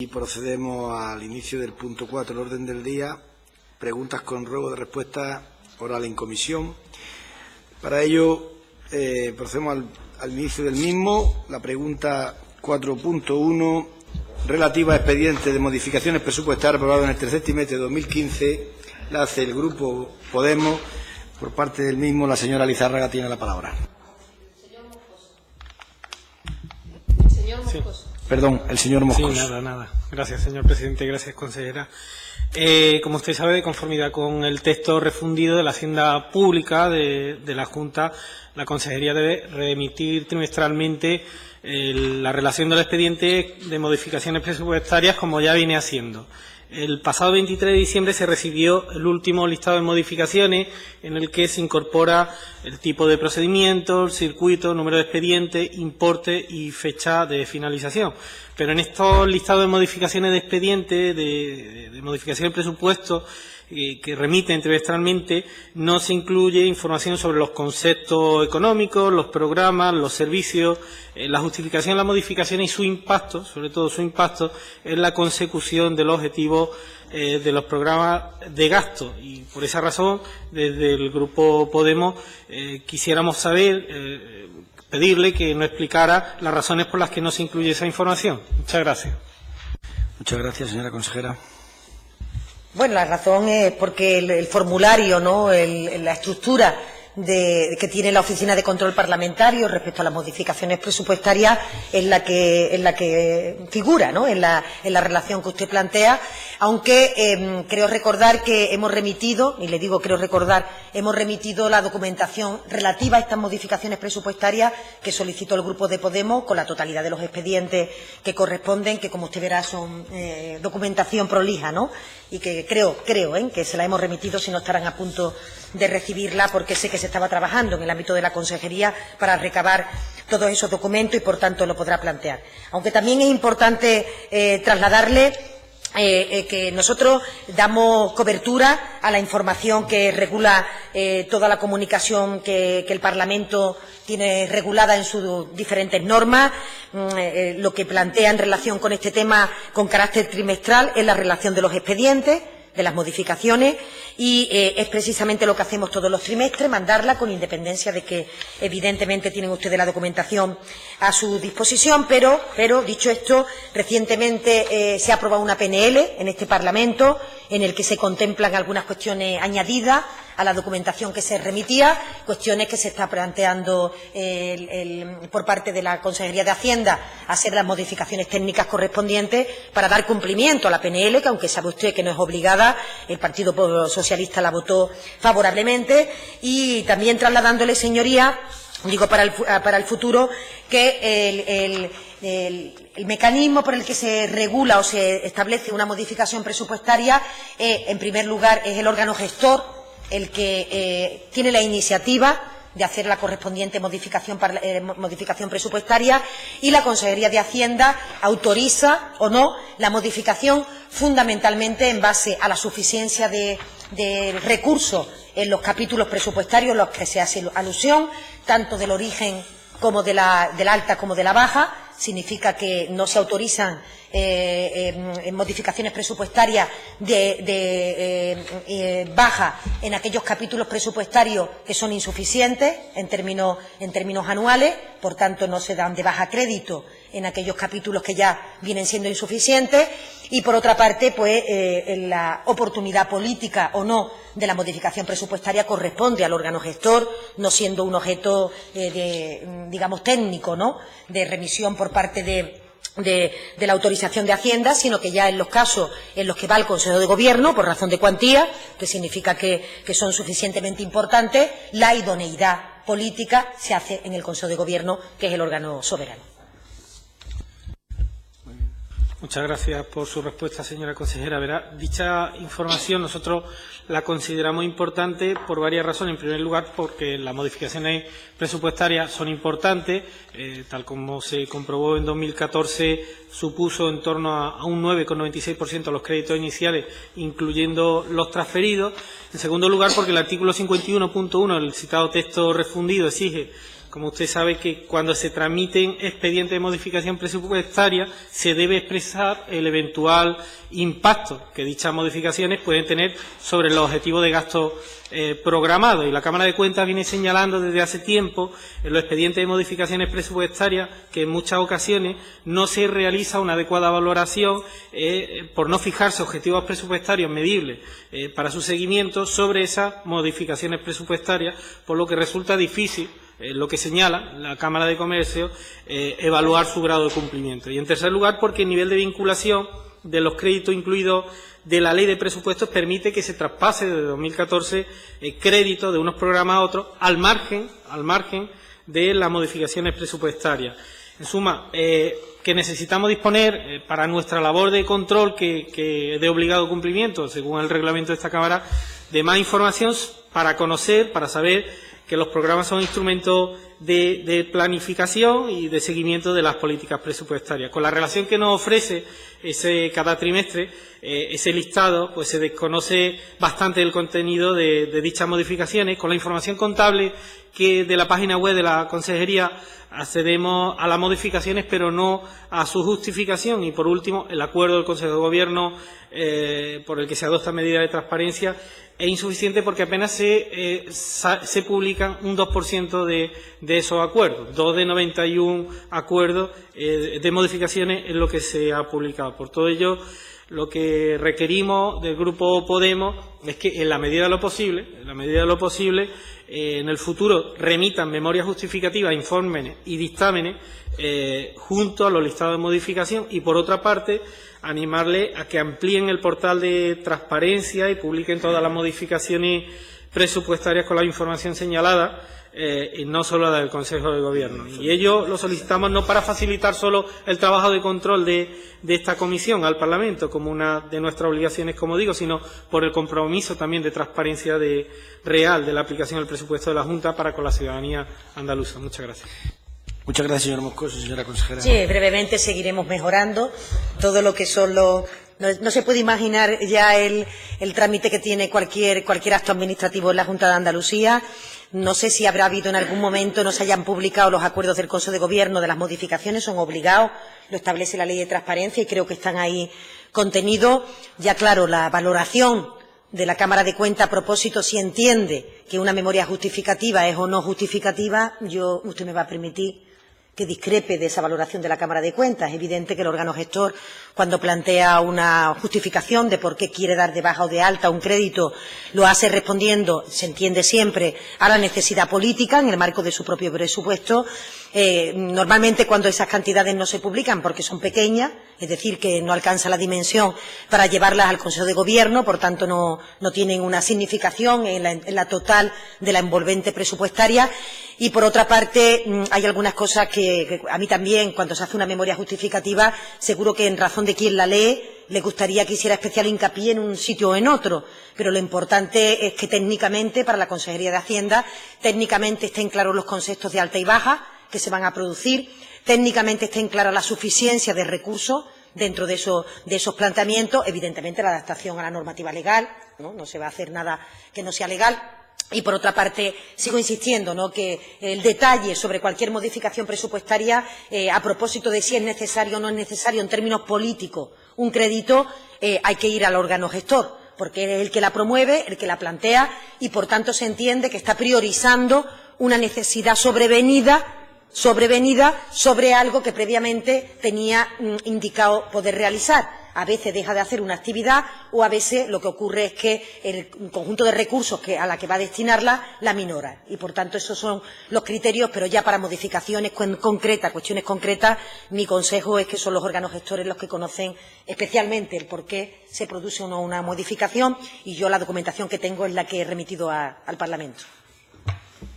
Y procedemos al inicio del punto 4 del orden del día, preguntas con ruego de respuesta oral en comisión. Para ello, procedemos al inicio del mismo. La pregunta 4.1, relativa a expediente de modificaciones presupuestarias aprobado en el tercer trimestre de 2015, la hace el Grupo Podemos. Por parte del mismo, la señora Lizárraga tiene la palabra. Sí. Perdón, el señor Moscoso. Sí, nada. Gracias, señor presidente. Gracias, consejera. Como usted sabe, de conformidad con el texto refundido de la Hacienda Pública de la Junta, la Consejería debe remitir trimestralmente la relación del expediente de modificaciones presupuestarias, como ya viene haciendo. El pasado 23 de diciembre se recibió el último listado de modificaciones en el que se incorpora el tipo de procedimiento, el circuito, número de expediente, importe y fecha de finalización. Pero en estos listados de modificaciones de expediente, de modificación de presupuesto, que remiten trimestralmente, no se incluye información sobre los conceptos económicos, los programas, los servicios, la justificación de la modificación y su impacto, sobre todo su impacto, en la consecución de los objetivos de los programas de gasto. Y por esa razón, desde el Grupo Podemos, quisiéramos saber, pedirle que nos explicara las razones por las que no se incluye esa información. Muchas gracias. Muchas gracias, señora consejera. Bueno, la razón es porque el formulario, ¿no?, la estructura que tiene la Oficina de Control Parlamentario respecto a las modificaciones presupuestarias es la que figura, ¿no?, en la relación que usted plantea, aunque creo recordar que hemos remitido, y le digo creo recordar, hemos remitido la documentación relativa a estas modificaciones presupuestarias que solicitó el Grupo de Podemos con la totalidad de los expedientes que corresponden, que como usted verá son documentación prolija, ¿no?, y que creo que se la hemos remitido, si no estarán a punto de recibirla, porque sé que se estaba trabajando en el ámbito de la Consejería para recabar todos esos documentos y, por tanto, lo podrá plantear. Aunque también es importante trasladarle que nosotros damos cobertura a la información que regula toda la comunicación que el Parlamento tiene regulada en sus diferentes normas. Lo que plantea en relación con este tema con carácter trimestral es la relación de los expedientes, de las modificaciones, y es precisamente lo que hacemos todos los trimestres, mandarla con independencia de que evidentemente tienen ustedes la documentación a su disposición, pero dicho esto, recientemente se ha aprobado una PNL en este Parlamento en el que se contemplan algunas cuestiones añadidas a la documentación que se remitía, cuestiones que se está planteando por parte de la Consejería de Hacienda, hacer las modificaciones técnicas correspondientes para dar cumplimiento a la PNL, que aunque sabe usted que no es obligada, el Partido Socialista la votó favorablemente, y también trasladándole, señoría, digo para el futuro, que el mecanismo por el que se regula o se establece una modificación presupuestaria, en primer lugar, es el órgano gestor el que tiene la iniciativa de hacer la correspondiente modificación presupuestaria, y la Consejería de Hacienda autoriza o no la modificación, fundamentalmente en base a la suficiencia de recursos en los capítulos presupuestarios a los que se hace alusión, tanto del origen como de la alta como de la baja. Significa que no se autorizan modificaciones presupuestarias de baja en aquellos capítulos presupuestarios que son insuficientes en términos anuales, por tanto no se dan de baja crédito en aquellos capítulos que ya vienen siendo insuficientes, y por otra parte, pues la oportunidad política o no de la modificación presupuestaria corresponde al órgano gestor, no siendo un objeto digamos técnico, ¿no?, de remisión por parte de la autorización de Hacienda, sino que ya en los casos en los que va al Consejo de Gobierno, por razón de cuantía, que significa que son suficientemente importantes, la idoneidad política se hace en el Consejo de Gobierno, que es el órgano soberano. Muchas gracias por su respuesta, señora consejera. Verá, dicha información nosotros la consideramos importante por varias razones. En primer lugar, porque las modificaciones presupuestarias son importantes. Tal como se comprobó en 2014, supuso en torno a un 9,96% de los créditos iniciales, incluyendo los transferidos. En segundo lugar, porque el artículo 51.1 del citado texto refundido exige, como usted sabe, que cuando se tramiten expedientes de modificación presupuestaria se debe expresar el eventual impacto que dichas modificaciones pueden tener sobre los objetivos de gasto programados. Y la Cámara de Cuentas viene señalando desde hace tiempo en los expedientes de modificaciones presupuestarias que en muchas ocasiones no se realiza una adecuada valoración por no fijarse objetivos presupuestarios medibles para su seguimiento sobre esas modificaciones presupuestarias, por lo que resulta difícil, lo que señala la Cámara de Comercio, evaluar su grado de cumplimiento. Y en tercer lugar, porque el nivel de vinculación de los créditos incluidos de la Ley de Presupuestos permite que se traspase desde 2014 créditos de unos programas a otros al margen de las modificaciones presupuestarias. En suma, que necesitamos disponer para nuestra labor de control, que de obligado cumplimiento, según el reglamento de esta Cámara, de más información para conocer, para saber que los programas son instrumentos de planificación y de seguimiento de las políticas presupuestarias. Con la relación que nos ofrece cada trimestre, ese listado, pues se desconoce bastante el contenido de dichas modificaciones. Con la información contable que de la página web de la Consejería accedemos a las modificaciones, pero no a su justificación. Y, por último, el acuerdo del Consejo de Gobierno por el que se adoptan medidas de transparencia es insuficiente porque apenas se publican un 2% de esos acuerdos. 2 de 91 acuerdos de modificaciones es lo que se ha publicado. Por todo ello, lo que requerimos del Grupo Podemos es que, en la medida de lo posible, en el futuro remitan memorias justificativas, informes y dictámenes junto a los listados de modificación y, por otra parte, animarle a que amplíen el portal de transparencia y publiquen todas las modificaciones presupuestarias con la información señalada, y no solo la del Consejo de Gobierno. Y ello lo solicitamos no para facilitar solo el trabajo de control de esta comisión al Parlamento, como una de nuestras obligaciones, como digo, sino por el compromiso también de transparencia real de la aplicación del presupuesto de la Junta para con la ciudadanía andaluza. Muchas gracias. Muchas gracias, señor Moscoso. Señora consejera. Sí, brevemente seguiremos mejorando todo lo que son los... No se puede imaginar ya el trámite que tiene cualquier acto administrativo en la Junta de Andalucía. No sé si habrá habido en algún momento, no se hayan publicado los acuerdos del Consejo de Gobierno de las modificaciones, son obligados, lo establece la Ley de Transparencia y creo que están ahí contenidos. Ya claro, la valoración de la Cámara de Cuentas a propósito, si entiende que una memoria justificativa es o no justificativa, usted me va a permitir que discrepe de esa valoración de la Cámara de Cuentas. Es evidente que el órgano gestor, cuando plantea una justificación de por qué quiere dar de baja o de alta un crédito, lo hace respondiendo, se entiende siempre, a la necesidad política en el marco de su propio presupuesto. Normalmente, cuando esas cantidades no se publican porque son pequeñas, es decir, que no alcanza la dimensión para llevarlas al Consejo de Gobierno, por tanto no tienen una significación en la total de la envolvente presupuestaria. Y, por otra parte, hay algunas cosas que a mí también, cuando se hace una memoria justificativa, seguro que en razón de quien la lee, le gustaría que hiciera especial hincapié en un sitio o en otro. Pero lo importante es que técnicamente, para la Consejería de Hacienda, técnicamente estén claros los conceptos de alta y baja que se van a producir, técnicamente estén claras la suficiencia de recursos dentro de esos planteamientos, evidentemente la adaptación a la normativa legal, no se va a hacer nada que no sea legal. Y, por otra parte, sigo insistiendo, que el detalle sobre cualquier modificación presupuestaria, a propósito de si es necesario o no es necesario en términos políticos un crédito, hay que ir al órgano gestor, porque es el que la promueve, el que la plantea y, por tanto, se entiende que está priorizando una necesidad sobrevenida sobre algo que previamente tenía indicado poder realizar. A veces deja de hacer una actividad o a veces lo que ocurre es que el conjunto de recursos a la que va a destinarla la minora. Y, por tanto, esos son los criterios, pero ya para modificaciones concretas, cuestiones concretas, mi consejo es que son los órganos gestores los que conocen especialmente el por qué se produce o no una modificación y yo la documentación que tengo es la que he remitido al Parlamento.